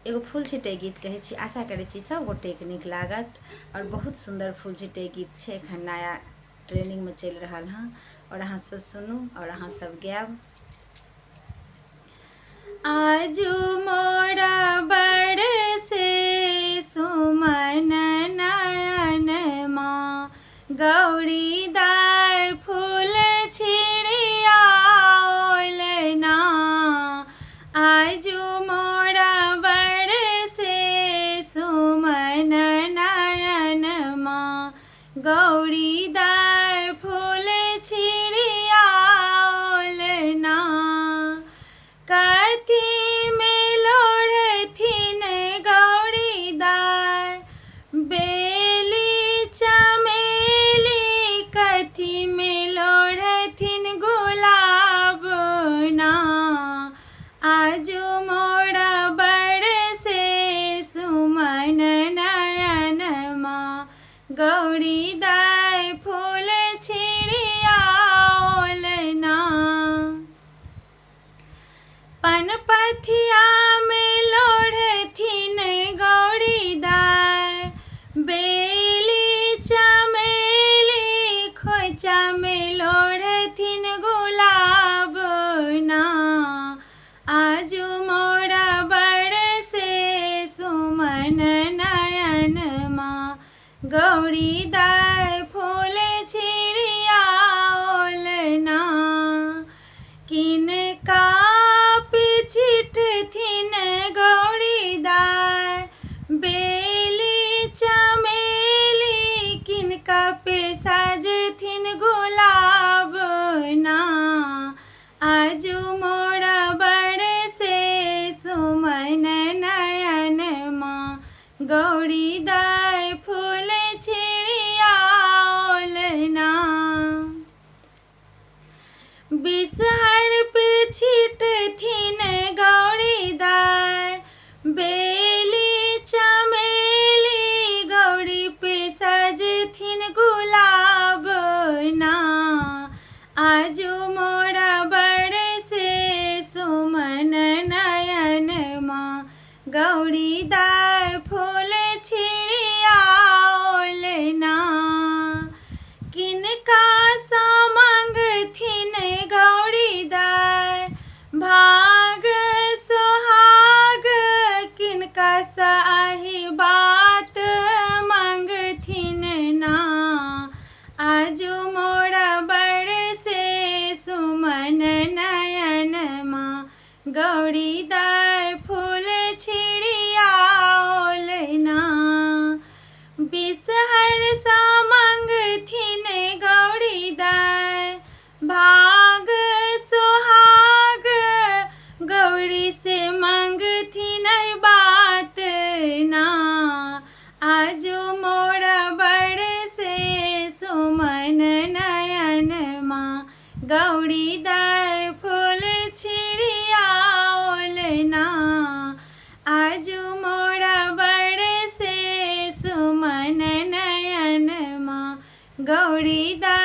एगो फूल छिटै गीत कहै छी। आशा करै छी सब गोटेके नीक लागत और बहुत सुंदर फूल छिटै गीत छै, एखन नया ट्रेनिंग में चल रहा हँ और अहाँ सब सुनू और अहाँ सब गायब। आजू मोरा बरसे सुमन नयन माँ, गौरी दाय फूल छिड़िया ओलना। आजू मोरा बरसे सुमन नयन माँ, गौरी दाय फूल छिड़िया ओलना। कथी में लोढ़थिन गौरी दाय बेली चमेली, कथी में लोढ़थिन गुलाब ना। आजू मोरा बरसे सुमन नयन माँ, गौरी दाय फूल छिड़िया ओलना। पनपथिया में लोढ़थिन गौरी दाय बेली चमेली, खोइचा में लोढ़थिन गुलाब ना। आजू मोरा बरसे सुमन नयन माँ, गौरी दाय फूल छिड़िया ओलना। किनका छिटथिन गौरी दाय बेली चमेली, किनका पे साजथिन गुलाब ना। आजू मोरा बरसे सुमन नयन माँ, गौरी दाय फूल छिड़िया ओलना। बिसहर पे छिटथिन गौरी दाय बेली चमेली, गौरी पे सजथिन गुलाब ना। आजू मोरा बरसे सुमन नयन माँ, गौरी दाय फूल छिड़िया ओलना। किनका सा मांगथिन गौरी दाय भाग सुहाग, किनका सा आही बात मांगथिन ना। आजू मोरा बरसे सुमन नयन माँ, गौरी दाय फूल छिड़िया ओलना। बिसहर सा मांगथिन गौरी दाय भाग सुहाग, गौरी से मांगथिन बात ना। आजू मोरा बरसे सुमन नयन माँ, गौरी दाय फूल छिड़िया ओलना। आजू मोरा बरसे सुमन नयन माँ, गौरी दाय